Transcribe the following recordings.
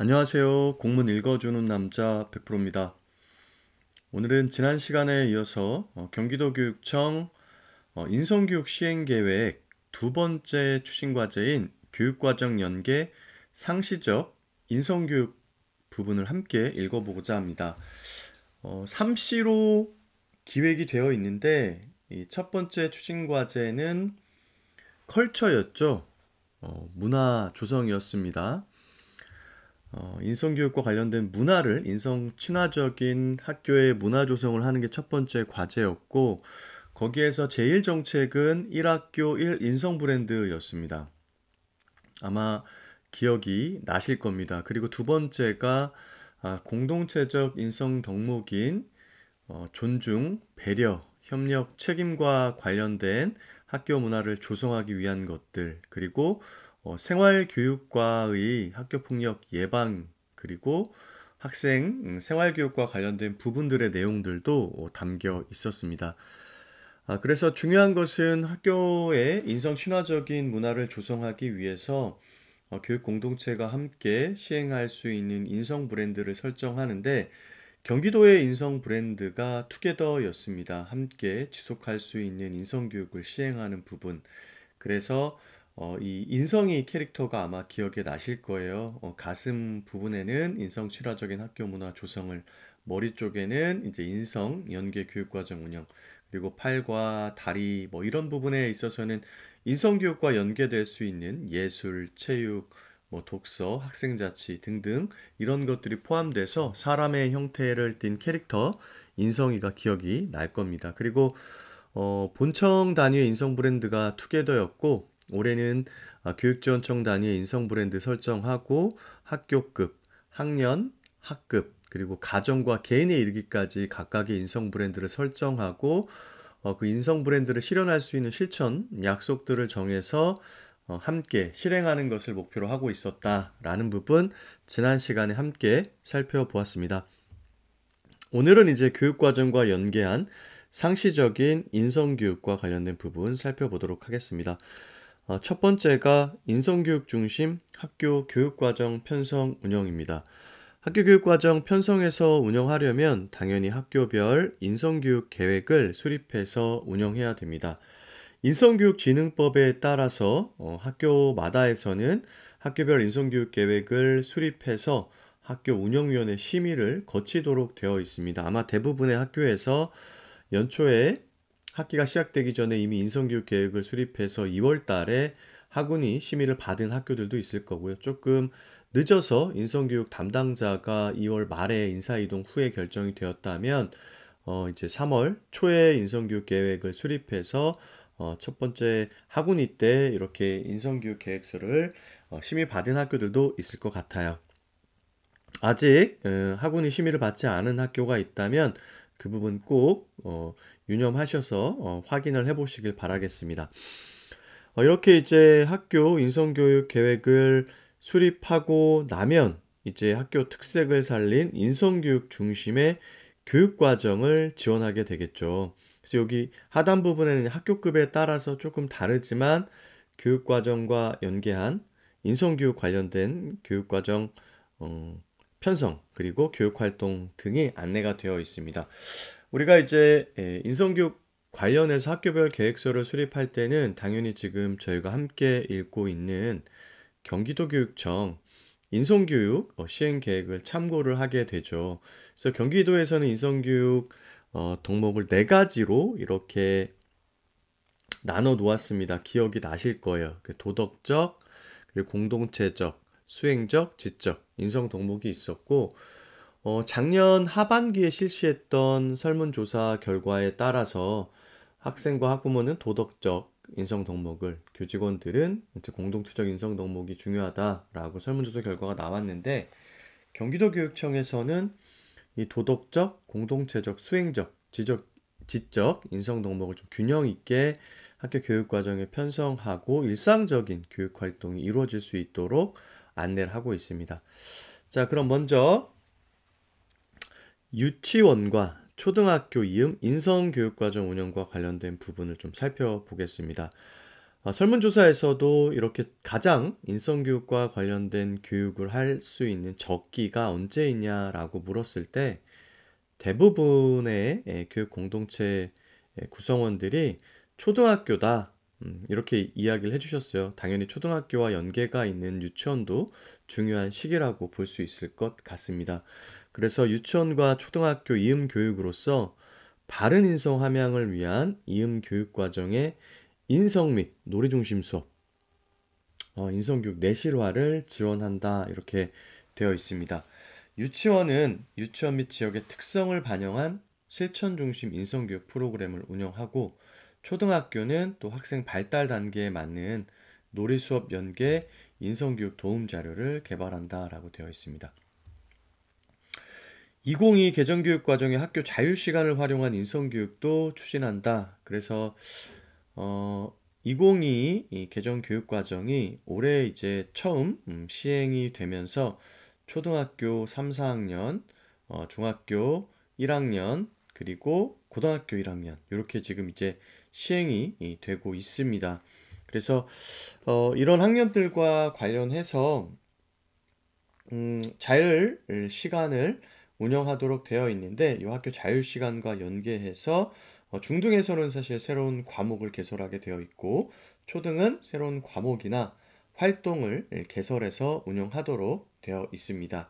안녕하세요. 공문 읽어주는 남자 100%입니다. 오늘은 지난 시간에 이어서 경기도교육청 인성교육 시행계획 두 번째 추진과제인 교육과정 연계 상시적 인성교육 부분을 함께 읽어보고자 합니다. 3시로 기획이 되어 있는데 이 첫 번째 추진과제는 컬처였죠. 문화 조성이었습니다. 인성교육과 관련된 문화를 인성 친화적인 학교의 문화 조성을 하는 게 첫 번째 과제였고, 거기에서 제일 정책은 1학교 1 인성 브랜드였습니다. 아마 기억이 나실 겁니다. 그리고 두 번째가 공동체적 인성 덕목인 존중, 배려, 협력, 책임과 관련된 학교 문화를 조성하기 위한 것들, 그리고 생활교육과의 학교폭력 예방, 그리고 학생 생활교육과 관련된 부분들의 내용들도 담겨 있었습니다. 그래서 중요한 것은 학교의 인성 친화적인 문화를 조성하기 위해서 교육 공동체가 함께 시행할 수 있는 인성 브랜드를 설정하는데 경기도의 인성 브랜드가 투게더였습니다. 함께 지속할 수 있는 인성 교육을 시행하는 부분. 그래서 이 인성이 캐릭터가 아마 기억에 나실 거예요. 가슴 부분에는 인성 친화적인 학교 문화 조성을, 머리 쪽에는 이제 인성 연계 교육과정 운영, 그리고 팔과 다리 뭐 이런 부분에 있어서는 인성 교육과 연계될 수 있는 예술, 체육, 뭐 독서, 학생자치 등등 이런 것들이 포함돼서 사람의 형태를 띤 캐릭터 인성이가 기억이 날 겁니다. 그리고 본청 단위의 인성 브랜드가 투게더였고 올해는 교육지원청 단위의 인성 브랜드 설정하고 학교급, 학년, 학급 그리고 가정과 개인에 이르기까지 각각의 인성 브랜드를 설정하고 그 인성 브랜드를 실현할 수 있는 실천 약속들을 정해서 함께 실행하는 것을 목표로 하고 있었다라는 부분 지난 시간에 함께 살펴보았습니다. 오늘은 이제 교육과정과 연계한 상시적인 인성교육과 관련된 부분 살펴보도록 하겠습니다. 첫 번째가 인성교육 중심 학교 교육과정 편성 운영입니다. 학교 교육과정 편성해서 운영하려면 당연히 학교별 인성교육 계획을 수립해서 운영해야 됩니다. 인성교육진흥법에 따라서 학교마다에서는 학교별 인성교육 계획을 수립해서 학교 운영위원회 심의를 거치도록 되어 있습니다. 아마 대부분의 학교에서 연초에 학기가 시작되기 전에 이미 인성교육 계획을 수립해서 2월 달에 학운이 심의를 받은 학교들도 있을 거고요. 조금 늦어서 인성교육 담당자가 2월 말에 인사이동 후에 결정이 되었다면 이제 3월 초에 인성교육 계획을 수립해서 첫 번째 학운이 때 이렇게 인성교육 계획서를 심의 받은 학교들도 있을 것 같아요. 아직 학운이 심의를 받지 않은 학교가 있다면 그 부분 꼭 유념하셔서 확인을 해보시길 바라겠습니다. 이렇게 이제 학교 인성교육 계획을 수립하고 나면 이제 학교 특색을 살린 인성교육 중심의 교육과정을 지원하게 되겠죠. 그래서 여기 하단 부분에는 학교급에 따라서 조금 다르지만 교육과정과 연계한 인성교육 관련된 교육과정 편성 그리고 교육활동 등이 안내가 되어 있습니다. 우리가 이제 인성교육 관련해서 학교별 계획서를 수립할 때는 당연히 지금 저희가 함께 읽고 있는 경기도교육청 인성교육 시행 계획을 참고를 하게 되죠. 그래서 경기도에서는 인성교육 덕목을 네 가지로 이렇게 나눠 놓았습니다. 기억이 나실 거예요. 도덕적, 그리고 공동체적, 수행적, 지적, 인성 덕목이 있었고 작년 하반기에 실시했던 설문조사 결과에 따라서 학생과 학부모는 도덕적 인성 덕목을, 교직원들은 이제 공동체적 인성 덕목이 중요하다라고 설문조사 결과가 나왔는데 경기도교육청에서는 이 도덕적, 공동체적, 수행적, 지적 인성 덕목을 좀 균형 있게 학교 교육 과정에 편성하고 일상적인 교육 활동이 이루어질 수 있도록 안내를 하고 있습니다. 자, 그럼 먼저 유치원과 초등학교 이음 인성교육과정 운영과 관련된 부분을 좀 살펴보겠습니다. 설문조사에서도 이렇게 가장 인성교육과 관련된 교육을 할 수 있는 적기가 언제이냐라고 물었을 때 대부분의 교육 공동체 구성원들이 초등학교다. 이렇게 이야기를 해주셨어요. 당연히 초등학교와 연계가 있는 유치원도 중요한 시기라고 볼 수 있을 것 같습니다. 그래서 유치원과 초등학교 이음 교육으로서 바른 인성 함양을 위한 이음 교육 과정의 인성 및 놀이 중심 수업, 인성교육 내실화를 지원한다. 이렇게 되어 있습니다. 유치원은 유치원 및 지역의 특성을 반영한 실천 중심 인성교육 프로그램을 운영하고 초등학교는 또 학생 발달 단계에 맞는 놀이 수업 연계 인성교육 도움 자료를 개발한다라고 되어 있습니다. 2022 개정교육 과정의 학교 자유시간을 활용한 인성교육도 추진한다. 그래서 2022 이 개정 교육 과정이 올해 이제 처음 시행이 되면서 초등학교 3, 4학년, 중학교 1학년, 그리고 고등학교 1학년 이렇게 지금 이제 시행이 되고 있습니다. 그래서 이런 학년들과 관련해서 자율 시간을 운영하도록 되어 있는데 이 학교 자율 시간과 연계해서 중등에서는 사실 새로운 과목을 개설하게 되어 있고 초등은 새로운 과목이나 활동을 개설해서 운영하도록 되어 있습니다.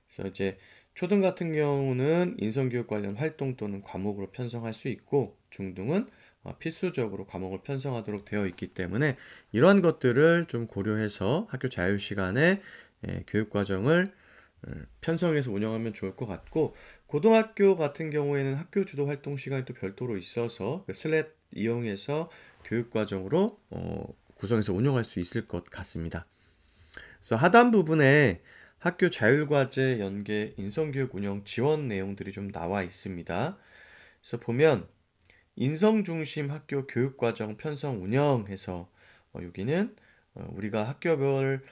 그래서 이제 초등 같은 경우는 인성교육 관련 활동 또는 과목으로 편성할 수 있고 중등은 필수적으로 과목을 편성하도록 되어 있기 때문에 이러한 것들을 좀 고려해서 학교 자율 시간에 교육 과정을 편성해서 운영하면 좋을 것 같고 고등학교 같은 경우에는 학교 주도 활동 시간이 또 별도로 있어서 그 슬랫 이용해서 교육 과정으로 구성해서 운영할 수 있을 것 같습니다. 그래서 하단 부분에 학교 자율과제 연계 인성교육 운영 지원 내용들이 좀 나와 있습니다. 그래서 보면 인성중심 학교 교육과정 편성 운영해서 여기는 우리가 학교별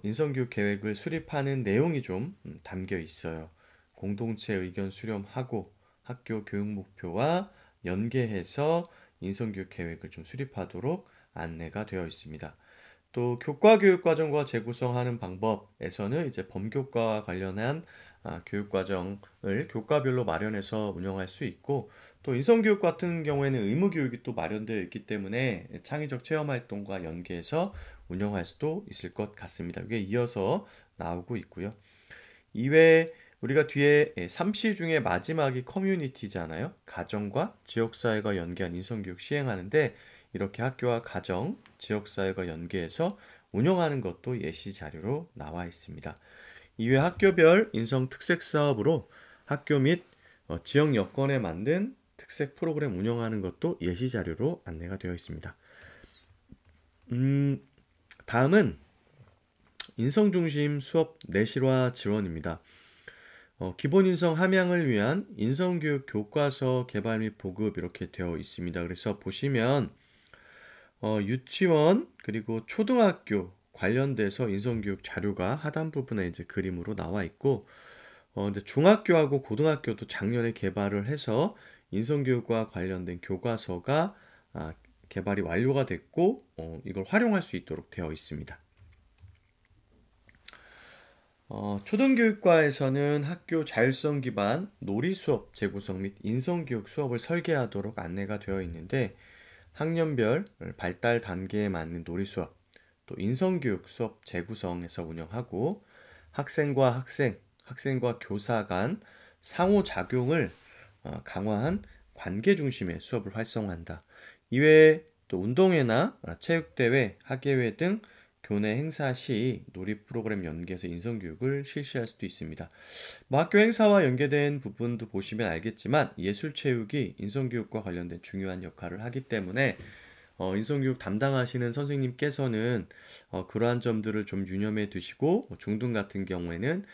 인성교육 계획을 수립하는 내용이 좀 담겨 있어요. 공동체 의견 수렴하고 학교 교육 목표와 연계해서 인성교육 계획을 좀 수립하도록 안내가 되어 있습니다. 또 교과 교육 과정과 재구성하는 방법에서는 이제 범교과와 관련한 교육 과정을 교과별로 마련해서 운영할 수 있고 또 인성교육 같은 경우에는 의무 교육이 또 마련되어 있기 때문에 창의적 체험 활동과 연계해서 운영할 수도 있을 것 같습니다. 이게 이어서 나오고 있고요. 이외에 우리가 뒤에 3시 중에 마지막이 커뮤니티잖아요. 가정과 지역사회가 연계한 인성교육 시행하는데 이렇게 학교와 가정, 지역사회가 연계해서 운영하는 것도 예시 자료로 나와 있습니다. 이외 학교별 인성 특색 사업으로 학교 및 지역 여건에 맞는 특색 프로그램 운영하는 것도 예시 자료로 안내가 되어 있습니다. 다음은 인성 중심 수업 내실화 지원입니다. 기본 인성 함양을 위한 인성교육 교과서 개발 및 보급 이렇게 되어 있습니다. 그래서 보시면 유치원 그리고 초등학교 관련돼서 인성교육 자료가 하단 부분에 이제 그림으로 나와 있고 근데 중학교하고 고등학교도 작년에 개발을 해서 인성교육과 관련된 교과서가 개발이 완료가 됐고 이걸 활용할 수 있도록 되어 있습니다. 초등교육과에서는 학교 자율성 기반 놀이 수업 재구성 및 인성교육 수업을 설계하도록 안내가 되어 있는데 학년별 발달 단계에 맞는 놀이 수업, 또 인성교육 수업 재구성해서 운영하고 학생과 학생, 학생과 교사 간 상호작용을 강화한 관계 중심의 수업을 활성화한다. 이외에 또 운동회나 체육대회, 학예회 등 교내 행사 시 놀이 프로그램 연계해서 인성교육을 실시할 수도 있습니다. 뭐 학교 행사와 연계된 부분도 보시면 알겠지만 예술체육이 인성교육과 관련된 중요한 역할을 하기 때문에 인성교육 담당하시는 선생님께서는 그러한 점들을 좀 유념해 두시고 중등 같은 경우에는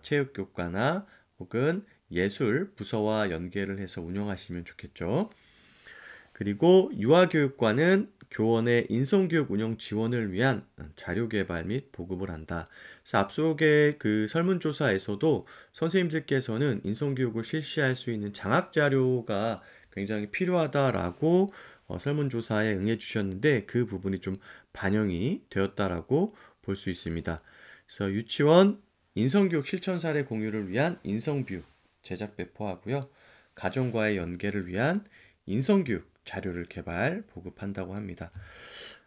체육교과나 혹은 예술 부서와 연계를 해서 운영하시면 좋겠죠. 그리고 유아교육과는 교원의 인성교육 운영 지원을 위한 자료 개발 및 보급을 한다. 그래서 앞쪽의 그 설문조사에서도 선생님들께서는 인성교육을 실시할 수 있는 장학 자료가 굉장히 필요하다라고 설문조사에 응해 주셨는데 그 부분이 좀 반영이 되었다라고 볼 수 있습니다. 그래서 유치원 인성교육 실천 사례 공유를 위한 인성뷰 제작 배포하고요. 가정과의 연계를 위한 인성교육 자료를 개발, 보급한다고 합니다.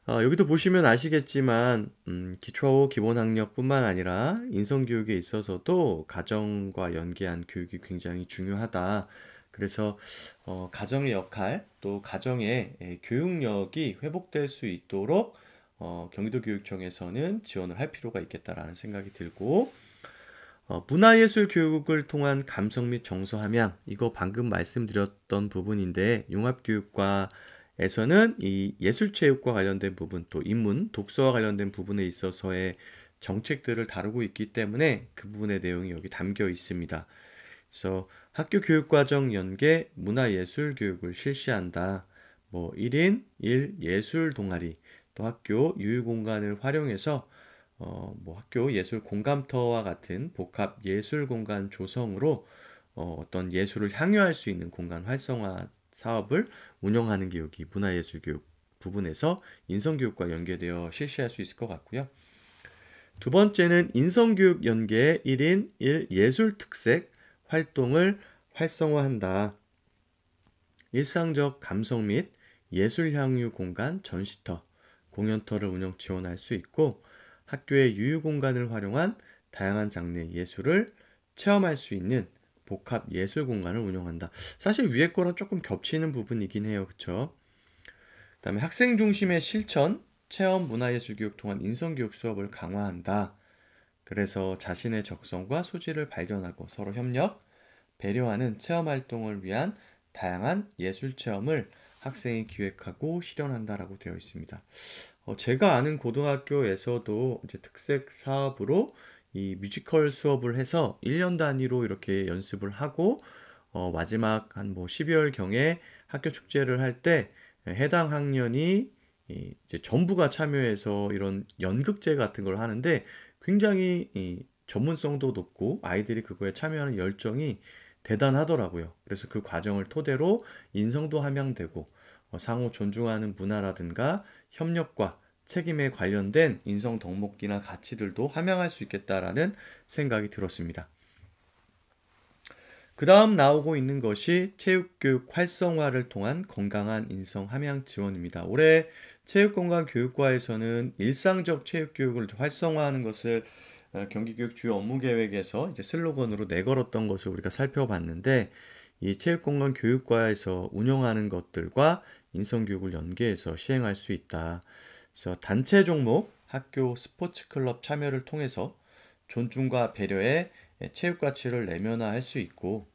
여기도 보시면 아시겠지만 기초 기본학력뿐만 아니라 인성교육에 있어서도 가정과 연계한 교육이 굉장히 중요하다. 그래서 가정의 역할 또 가정의 교육력이 회복될 수 있도록 경기도교육청에서는 지원을 할 필요가 있겠다라는 생각이 들고 문화예술 교육을 통한 감성 및 정서 함양 이거 방금 말씀드렸던 부분인데 융합교육과에서는 이 예술체육과 관련된 부분 또 인문, 독서와 관련된 부분에 있어서의 정책들을 다루고 있기 때문에 그 부분의 내용이 여기 담겨 있습니다. 그래서 학교 교육과정 연계 문화예술 교육을 실시한다. 뭐 1인 1 예술 동아리 또 학교 유휴공간을 활용해서 뭐 학교 예술 공감터와 같은 복합 예술 공간 조성으로 어떤 예술을 향유할 수 있는 공간 활성화 사업을 운영하는 게 여기 문화예술교육 부분에서 인성교육과 연계되어 실시할 수 있을 것 같고요. 두 번째는 인성교육 연계 1인 1 예술 특색 활동을 활성화한다. 일상적 감성 및 예술 향유 공간 전시터, 공연터를 운영 지원할 수 있고 학교의 유휴 공간을 활용한 다양한 장르의 예술을 체험할 수 있는 복합 예술 공간을 운영한다. 사실 위에 거랑 조금 겹치는 부분이긴 해요. 그쵸? 그다음에 학생 중심의 실천, 체험 문화예술 교육 통한 인성 교육 수업을 강화한다. 그래서 자신의 적성과 소질을 발견하고 서로 협력, 배려하는 체험 활동을 위한 다양한 예술 체험을 학생이 기획하고 실현한다라고 되어 있습니다. 제가 아는 고등학교에서도 이제 특색 사업으로 이 뮤지컬 수업을 해서 1년 단위로 이렇게 연습을 하고 마지막 한 뭐 12월 경에 학교 축제를 할 때 해당 학년이 이제 전부가 참여해서 이런 연극제 같은 걸 하는데 굉장히 전문성도 높고 아이들이 그거에 참여하는 열정이 대단하더라고요. 그래서 그 과정을 토대로 인성도 함양되고 상호 존중하는 문화라든가 협력과 책임에 관련된 인성 덕목이나 가치들도 함양할 수 있겠다라는 생각이 들었습니다. 그 다음 나오고 있는 것이 체육교육 활성화를 통한 건강한 인성 함양 지원입니다. 올해 체육건강교육과에서는 일상적 체육교육을 활성화하는 것을 경기교육 주요 업무계획에서 이제 슬로건으로 내걸었던 것을 우리가 살펴봤는데 이 체육건강교육과에서 운영하는 것들과 인성교육을 연계해서 시행할 수 있다. 그래서 단체 종목, 학교 스포츠 클럽 참여를 통해서 존중과 배려의 체육 가치를 내면화할 수 있고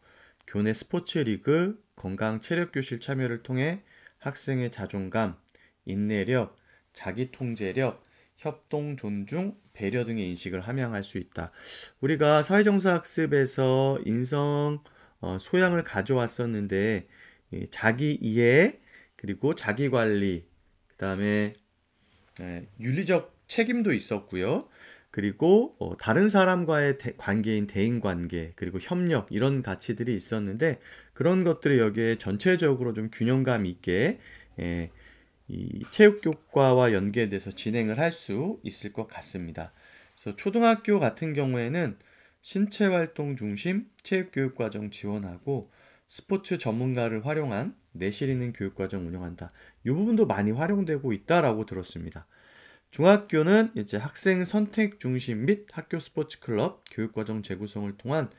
교내 스포츠 리그, 건강 체력 교실 참여를 통해 학생의 자존감, 인내력, 자기 통제력, 협동 존중, 배려 등의 인식을 함양할 수 있다. 우리가 사회정서 학습에서 인성 소양을 가져왔었는데 자기 이해 그리고 자기 관리 그다음에 윤리적 책임도 있었고요. 그리고 다른 사람과의 관계인 대인관계 그리고 협력 이런 가치들이 있었는데 그런 것들을 여기에 전체적으로 좀 균형감 있게 이 체육교과와 연계돼서 진행을 할 수 있을 것 같습니다. 그래서 초등학교 같은 경우에는 신체활동 중심 체육교육과정 지원하고 스포츠 전문가를 활용한 내실 있는 교육과정 운영한다. 이 부분도 많이 활용되고 있다라고 들었습니다. 중학교는 이제 학생 선택 중심 및 학교 스포츠 클럽 교육과정 재구성을 통한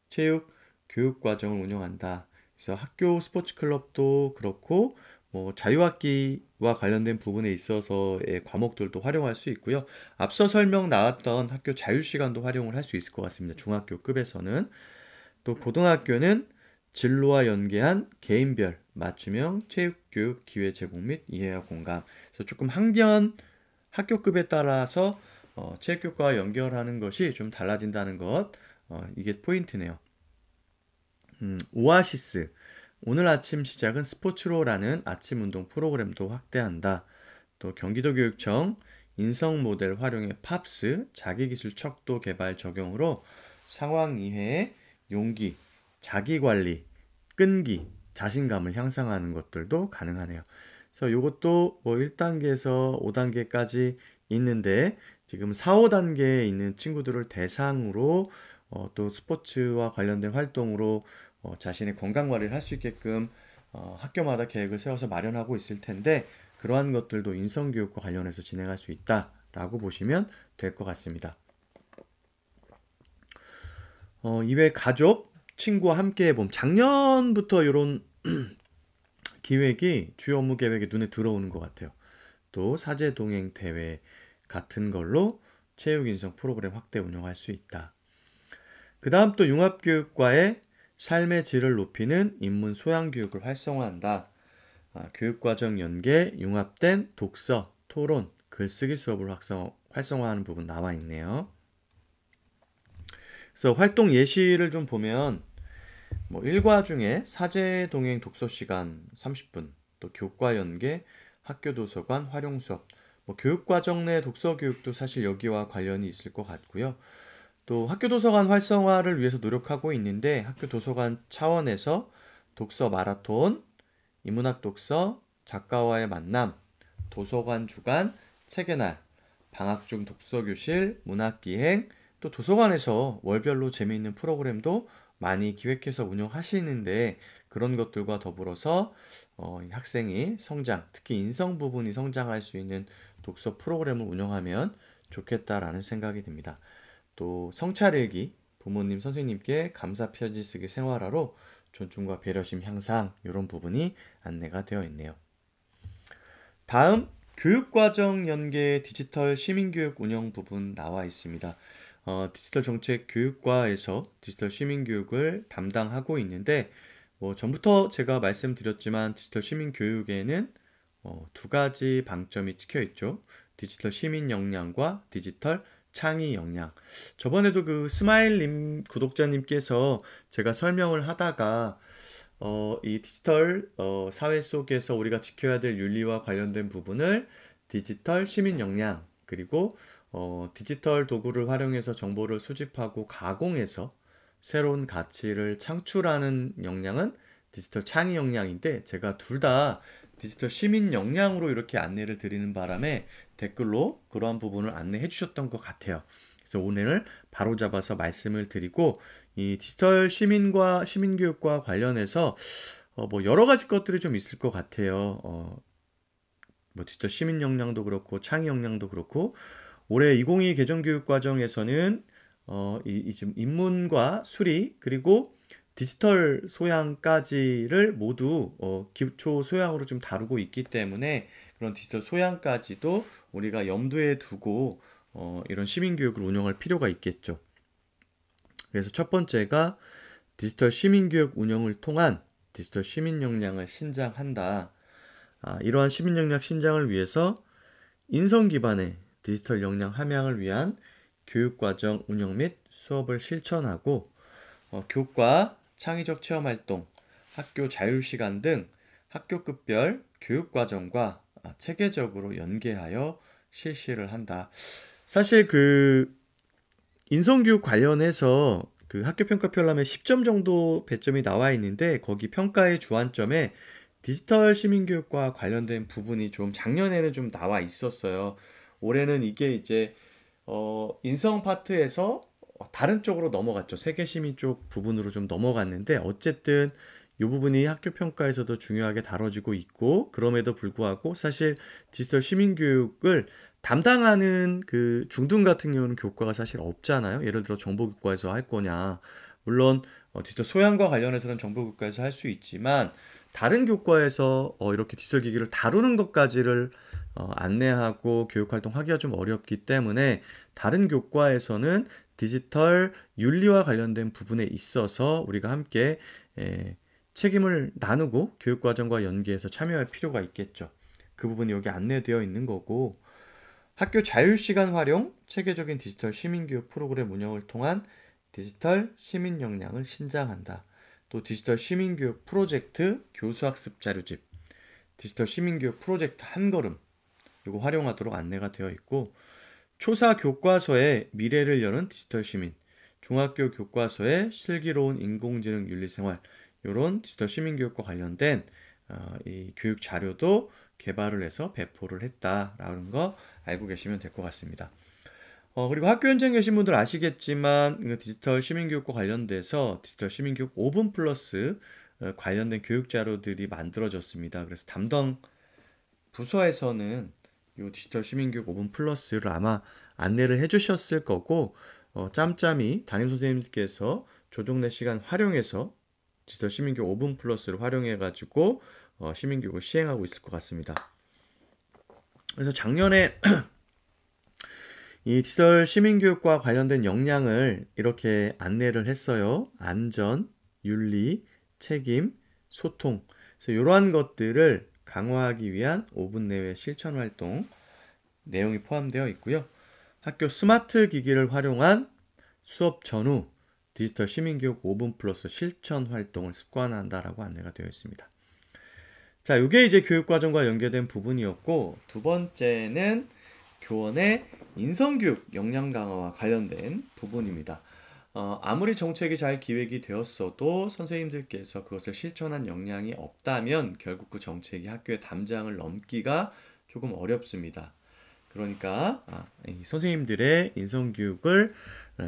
체육 교육과정을 운영한다. 그래서 학교 스포츠 클럽도 그렇고 뭐 자유학기와 관련된 부분에 있어서의 과목들도 활용할 수 있고요. 앞서 설명 나왔던 학교 자유시간도 활용을 할 수 있을 것 같습니다. 중학교 급에서는 또 고등학교는 진로와 연계한 개인별 맞춤형 체육교육 기회 제공 및 이해와 공감. 그래서 조금 학교급에 따라서 체육교육과 연결하는 것이 좀 달라진다는 것. 이게 포인트네요. 오아시스. 오늘 아침 시작은 스포츠로라는 아침 운동 프로그램도 확대한다. 또 경기도교육청 인성 모델 활용의 팝스 자기기술 척도 개발 적용으로 상황 이해, 용기, 자기관리, 끈기, 자신감을 향상하는 것들도 가능하네요. 그래서 이것도 뭐 1단계에서 5단계까지 있는데 지금 4, 5단계에 있는 친구들을 대상으로 또 스포츠와 관련된 활동으로 자신의 건강 관리를 할 수 있게끔 학교마다 계획을 세워서 마련하고 있을 텐데 그러한 것들도 인성교육과 관련해서 진행할 수 있다라고 보시면 될 것 같습니다. 이외에 가족, 친구와 함께 해봄. 작년부터 이런 기획이 주요 업무 계획에 눈에 들어오는 것 같아요. 또 사제 동행 대회 같은 걸로 체육 인성 프로그램 확대 운영할 수 있다. 그 다음 또 융합교육과의 삶의 질을 높이는 인문 소양 교육을 활성화한다. 교육과정 연계, 융합된 독서, 토론, 글쓰기 수업을 활성화하는 부분 나와 있네요. 그래서 활동 예시를 좀 보면 뭐 일과 중에 사제 동행 독서 시간 30분, 또 교과 연계, 학교 도서관 활용 수업, 뭐 교육과정 내 독서 교육도 사실 여기와 관련이 있을 것 같고요. 또 학교 도서관 활성화를 위해서 노력하고 있는데 학교 도서관 차원에서 독서 마라톤, 인문학 독서, 작가와의 만남, 도서관 주간, 책의 날, 방학 중 독서교실, 문학기행, 또 도서관에서 월별로 재미있는 프로그램도 많이 기획해서 운영하시는데 그런 것들과 더불어서 이 학생이 성장, 특히 인성 부분이 성장할 수 있는 독서 프로그램을 운영하면 좋겠다라는 생각이 듭니다. 또 성찰일기, 부모님, 선생님께 감사 편지 쓰기 생활화로 존중과 배려심 향상 이런 부분이 안내가 되어 있네요. 다음 교육과정 연계 디지털 시민교육 운영 부분 나와 있습니다. 디지털 정책 교육과에서 디지털 시민교육을 담당하고 있는데 뭐 전부터 제가 말씀드렸지만 디지털 시민교육에는 두 가지 방점이 찍혀 있죠. 디지털 시민 역량과 디지털 창의 역량. 저번에도 그 스마일님 구독자님께서 제가 설명을 하다가 이 디지털 사회 속에서 우리가 지켜야 될 윤리와 관련된 부분을 디지털 시민 역량 그리고 디지털 도구를 활용해서 정보를 수집하고 가공해서 새로운 가치를 창출하는 역량은 디지털 창의 역량인데 제가 둘 다 디지털 시민 역량으로 이렇게 안내를 드리는 바람에 댓글로 그러한 부분을 안내해 주셨던 것 같아요. 그래서 오늘 바로 잡아서 말씀을 드리고 이 디지털 시민과 시민교육과 관련해서 뭐 여러 가지 것들이 좀 있을 것 같아요. 뭐 디지털 시민 역량도 그렇고 창의 역량도 그렇고 올해 2022 개정교육 과정에서는 지금 인문과 수리 그리고 디지털 소양까지를 모두 기초 소양으로 좀 다루고 있기 때문에 그런 디지털 소양까지도 우리가 염두에 두고 이런 시민교육을 운영할 필요가 있겠죠. 그래서 첫 번째가 디지털 시민교육 운영을 통한 디지털 시민 역량을 신장한다. 이러한 시민 역량 신장을 위해서 인성 기반의 디지털 역량 함양을 위한 교육과정 운영 및 수업을 실천하고 교과, 창의적 체험활동, 학교 자율시간 등 학교급별 교육과정과 체계적으로 연계하여 실시를 한다. 사실 그 인성교육 관련해서 그 학교평가편람에 10점 정도 배점이 나와 있는데 거기 평가의 주안점에 디지털 시민교육과 관련된 부분이 좀 작년에는 좀 나와 있었어요. 올해는 이게 이제 인성 파트에서 다른 쪽으로 넘어갔죠. 세계시민 쪽 부분으로 좀 넘어갔는데 어쨌든 이 부분이 학교 평가에서도 중요하게 다뤄지고 있고 그럼에도 불구하고 사실 디지털 시민교육을 담당하는 그 중등 같은 경우는 교과가 사실 없잖아요. 예를 들어 정보교과에서 할 거냐. 물론 디지털 소양과 관련해서는 정보교과에서 할 수 있지만 다른 교과에서 이렇게 디지털 기기를 다루는 것까지를 안내하고 교육활동 하기가 좀 어렵기 때문에 다른 교과에서는 디지털 윤리와 관련된 부분에 있어서 우리가 함께 책임을 나누고 교육과정과 연계해서 참여할 필요가 있겠죠. 그 부분이 여기 안내되어 있는 거고 학교 자율시간 활용, 체계적인 디지털 시민교육 프로그램 운영을 통한 디지털 시민 역량을 신장한다. 또 디지털 시민교육 프로젝트 교수학습 자료집, 디지털 시민교육 프로젝트 한걸음 이거 활용하도록 안내가 되어 있고 초사 교과서에 미래를 여는 디지털 시민, 중학교 교과서에 슬기로운 인공지능 윤리생활 이런 디지털 시민교육과 관련된 이 교육 자료도 개발을 해서 배포를 했다라는 거 알고 계시면 될 것 같습니다. 그리고 학교 현장에 계신 분들 아시겠지만 디지털 시민교육과 관련돼서 디지털 시민교육 5분 플러스 관련된 교육 자료들이 만들어졌습니다. 그래서 담당 부서에서는 이 디지털 시민교육 5분 플러스를 아마 안내를 해주셨을 거고 짬짬이 담임 선생님께서 조정내 시간 활용해서 디지털 시민교육 5분 플러스를 활용해가지고 시민교육을 시행하고 있을 것 같습니다. 그래서 작년에 이 디지털 시민교육과 관련된 역량을 이렇게 안내를 했어요. 안전, 윤리, 책임, 소통. 그래서 이러한 것들을 강화하기 위한 5분 내외 실천 활동 내용이 포함되어 있고요. 학교 스마트 기기를 활용한 수업 전후 디지털 시민교육 5분 플러스 실천 활동을 습관한다라고 안내가 되어 있습니다. 자, 이게 이제 교육과정과 연계된 부분이었고, 두 번째는 교원의 인성교육 역량 강화와 관련된 부분입니다. 아무리 정책이 잘 기획이 되었어도 선생님들께서 그것을 실천한 역량이 없다면 결국 그 정책이 학교의 담장을 넘기가 조금 어렵습니다. 그러니까 이 선생님들의 인성교육을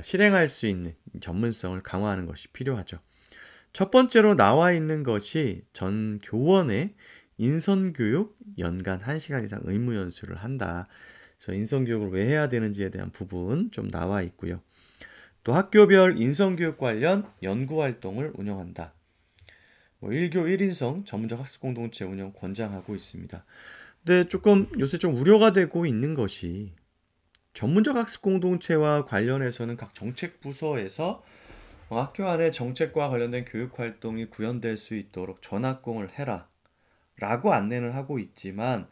실행할 수 있는 전문성을 강화하는 것이 필요하죠. 첫 번째로 나와 있는 것이 전 교원의 인성교육 연간 1시간 이상 의무 연수를 한다. 그래서 인성교육을 왜 해야 되는지에 대한 부분 좀 나와 있고요. 또 학교별 인성교육 관련 연구활동을 운영한다. 1교 1인성 전문적 학습공동체 운영 권장하고 있습니다. 근데 조금 요새 좀 우려가 되고 있는 것이 전문적 학습공동체와 관련해서는 각 정책부서에서 학교 안에 정책과 관련된 교육활동이 구현될 수 있도록 전학공을 해라 라고 안내는 하고 있지만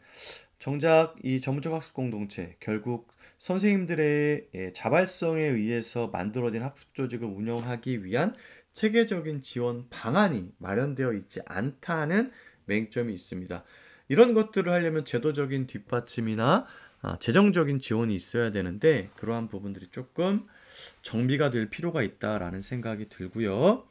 정작 이 전문적 학습공동체 결국 선생님들의 자발성에 의해서 만들어진 학습 조직을 운영하기 위한 체계적인 지원 방안이 마련되어 있지 않다는 맹점이 있습니다. 이런 것들을 하려면 제도적인 뒷받침이나 재정적인 지원이 있어야 되는데 그러한 부분들이 조금 정비가 될 필요가 있다라는 생각이 들고요.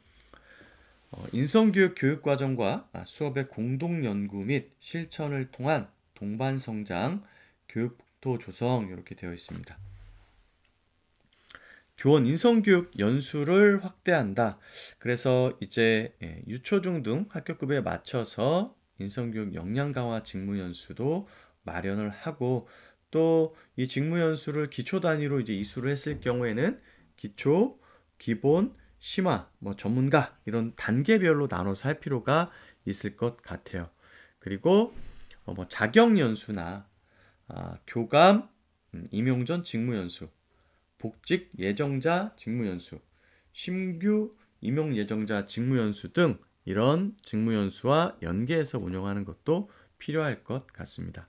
인성교육 교육과정과 수업의 공동연구 및 실천을 통한 동반성장, 교육북토 조성 이렇게 되어 있습니다. 교원 인성교육 연수를 확대한다. 그래서 이제 유초중 등 학교급에 맞춰서 인성교육 역량 강화 직무 연수도 마련을 하고 또 이 직무 연수를 기초 단위로 이제 이수를 했을 경우에는 기초, 기본, 심화, 전문가 이런 단계별로 나눠서 할 필요가 있을 것 같아요. 그리고 자격 연수나 교감, 임용 전 직무 연수, 복직 예정자 직무 연수, 신규 임용 예정자 직무 연수 등 이런 직무 연수와 연계해서 운영하는 것도 필요할 것 같습니다.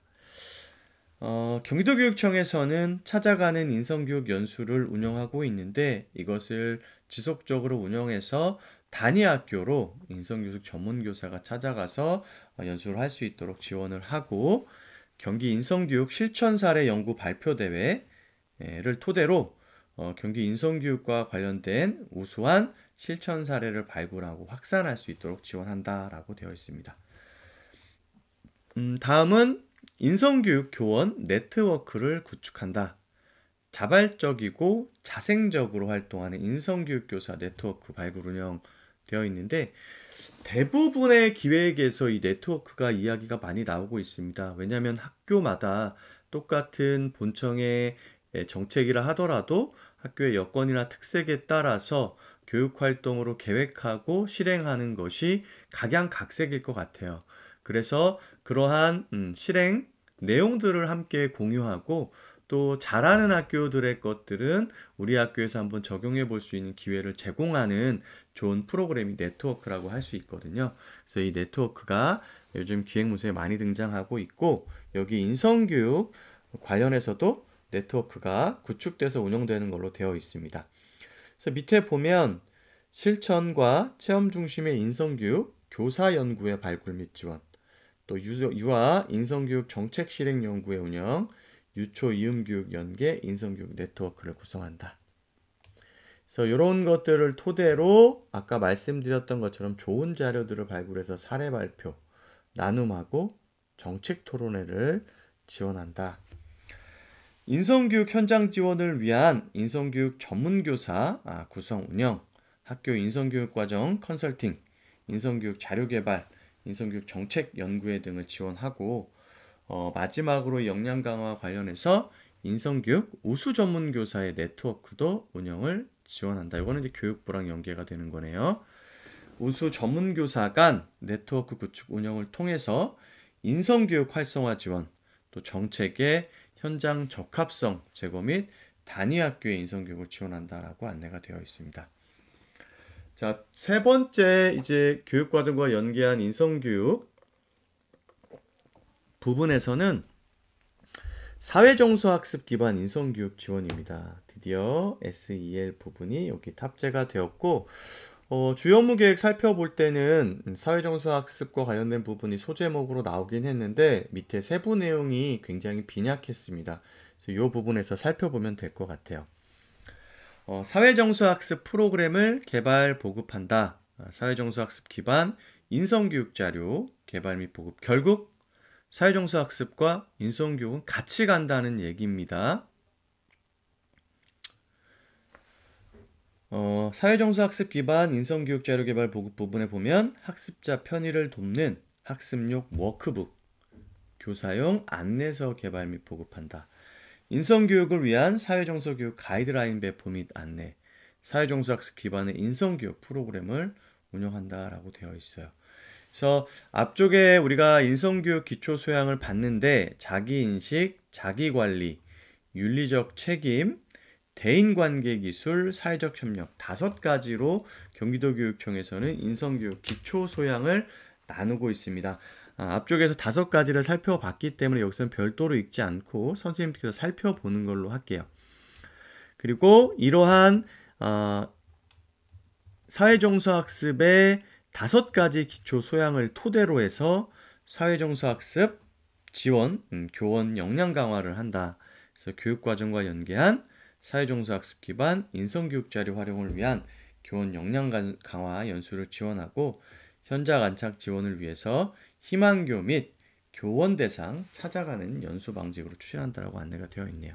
경기도교육청에서는 찾아가는 인성교육 연수를 운영하고 있는데 이것을 지속적으로 운영해서 단위 학교로 인성교육 전문교사가 찾아가서 연수를 할 수 있도록 지원을 하고 경기 인성교육 실천사례 연구 발표대회를 토대로 경기 인성교육과 관련된 우수한 실천 사례를 발굴하고 확산할 수 있도록 지원한다라고 되어 있습니다. 다음은 인성교육 교원 네트워크를 구축한다. 자발적이고 자생적으로 활동하는 인성교육 교사 네트워크 발굴 운영되어 있는데 대부분의 기획에서 이 네트워크가 이야기가 많이 나오고 있습니다. 왜냐하면 학교마다 똑같은 본청의 정책이라 하더라도 학교의 여건이나 특색에 따라서 교육활동으로 계획하고 실행하는 것이 각양각색일 것 같아요. 그래서 그러한 실행 내용들을 함께 공유하고 또 잘하는 학교들의 것들은 우리 학교에서 한번 적용해 볼 수 있는 기회를 제공하는 좋은 프로그램이 네트워크라고 할 수 있거든요. 그래서 이 네트워크가 요즘 기획문서에 많이 등장하고 있고 여기 인성교육 관련해서도 네트워크가 구축돼서 운영되는 걸로 되어 있습니다. 그래서 밑에 보면 실천과 체험 중심의 인성교육 교사 연구의 발굴 및 지원 또 유아 인성교육 정책 실행 연구의 운영 유초 이음교육 연계 인성교육 네트워크를 구성한다. 그래서 이런 것들을 토대로 아까 말씀드렸던 것처럼 좋은 자료들을 발굴해서 사례 발표 나눔하고 정책 토론회를 지원한다. 인성교육 현장 지원을 위한 인성교육 전문교사 구성 운영, 학교 인성교육 과정 컨설팅, 인성교육 자료개발, 인성교육 정책 연구회 등을 지원하고 마지막으로 역량 강화 관련해서 인성교육 우수 전문교사의 네트워크도 운영을 지원한다. 이거는 이제 교육부랑 연계가 되는 거네요. 우수 전문교사 간 네트워크 구축 운영을 통해서 인성교육 활성화 지원, 또 정책의 현장 적합성 제고 및 단위학교의 인성교육을 지원한다라고 안내가 되어 있습니다. 자, 세 번째 이제 교육과정과 연계한 인성교육 부분에서는 사회정서학습 기반 인성교육 지원입니다. 드디어 SEL 부분이 여기 탑재가 되었고 주요 업무 계획 살펴볼 때는 사회정서학습과 관련된 부분이 소제목으로 나오긴 했는데 밑에 세부 내용이 굉장히 빈약했습니다. 그래서 이 부분에서 살펴보면 될 것 같아요. 사회정서학습 프로그램을 개발 보급한다. 사회정서학습 기반 인성교육 자료 개발 및 보급. 결국 사회정서학습과 인성교육은 같이 간다는 얘기입니다. 사회정서학습 기반 인성교육 자료 개발 보급 부분에 보면 학습자 편의를 돕는 학습용 워크북, 교사용 안내서 개발 및 보급한다. 인성교육을 위한 사회정서교육 가이드라인 배포 및 안내, 사회정서학습 기반의 인성교육 프로그램을 운영한다라고 되어 있어요. 그래서 앞쪽에 우리가 인성교육 기초 소양을 받는데 자기인식, 자기관리, 윤리적 책임, 대인관계 기술, 사회적 협력 5가지로 경기도교육청에서는 인성교육 기초 소양을 나누고 있습니다. 앞쪽에서 5가지를 살펴봤기 때문에 여기서는 별도로 읽지 않고 선생님께서 살펴보는 걸로 할게요. 그리고 이러한 사회정서학습의 5가지 기초 소양을 토대로 해서 사회정서학습 지원, 교원 역량 강화를 한다. 그래서 교육과정과 연계한 사회정서학습 기반 인성교육 자료 활용을 위한 교원 역량 강화 연수를 지원하고 현장 안착 지원을 위해서 희망교 및 교원 대상 찾아가는 연수 방식으로 추진한다라고 안내가 되어 있네요.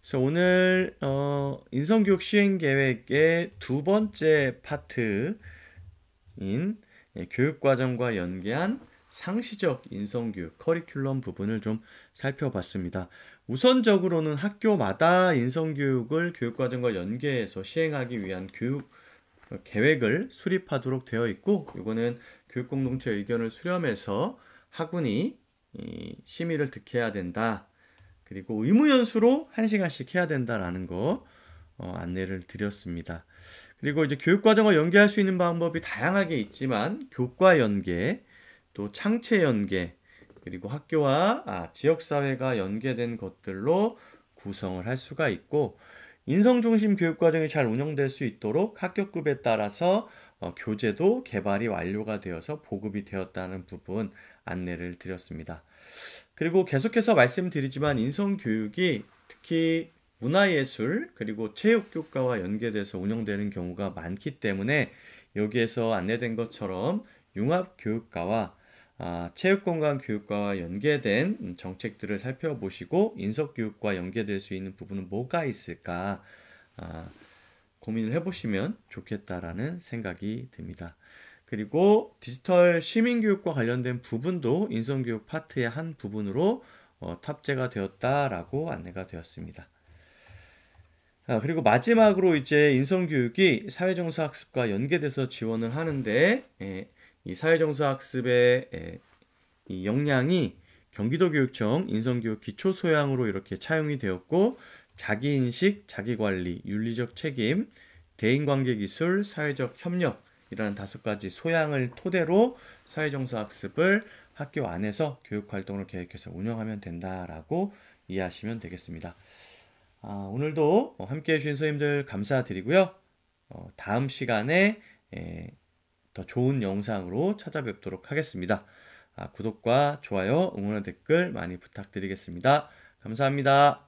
그래서 오늘 인성교육 시행계획의 2번째 파트인 교육과정과 연계한 상시적 인성교육 커리큘럼 부분을 좀 살펴봤습니다. 우선적으로는 학교마다 인성교육을 교육과정과 연계해서 시행하기 위한 교육 계획을 수립하도록 되어 있고, 이거는 교육공동체 의견을 수렴해서 학군이 심의를 득해야 된다. 그리고 의무연수로 1시간씩 해야 된다라는 거 안내를 드렸습니다. 그리고 이제 교육과정과 연계할 수 있는 방법이 다양하게 있지만 교과 연계, 또 창체 연계, 그리고 학교와 지역사회가 연계된 것들로 구성을 할 수가 있고 인성중심 교육과정이 잘 운영될 수 있도록 학교급에 따라서 교재도 개발이 완료가 되어서 보급이 되었다는 부분 안내를 드렸습니다. 그리고 계속해서 말씀드리지만 인성교육이 특히 문화예술 그리고 체육교과와 연계돼서 운영되는 경우가 많기 때문에 여기에서 안내된 것처럼 융합교육과와 체육공간교육과와 연계된 정책들을 살펴보시고 인성교육과 연계될 수 있는 부분은 뭐가 있을까 고민을 해보시면 좋겠다라는 생각이 듭니다. 그리고 디지털 시민교육과 관련된 부분도 인성교육 파트의 한 부분으로 탑재가 되었다라고 안내가 되었습니다. 그리고 마지막으로 이제 인성교육이 사회정서학습과 연계돼서 지원을 하는데 이 사회정서학습의 이 역량이 경기도교육청 인성교육 기초소양으로 이렇게 차용이 되었고 자기인식, 자기관리, 윤리적 책임, 대인관계기술, 사회적 협력 이라는 5가지 소양을 토대로 사회정서학습을 학교 안에서 교육활동을 계획해서 운영하면 된다라고 이해하시면 되겠습니다. 오늘도 함께해 주신 선생님들 감사드리고요. 다음 시간에 더 좋은 영상으로 찾아뵙도록 하겠습니다. 구독과 좋아요, 응원의 댓글 많이 부탁드리겠습니다. 감사합니다.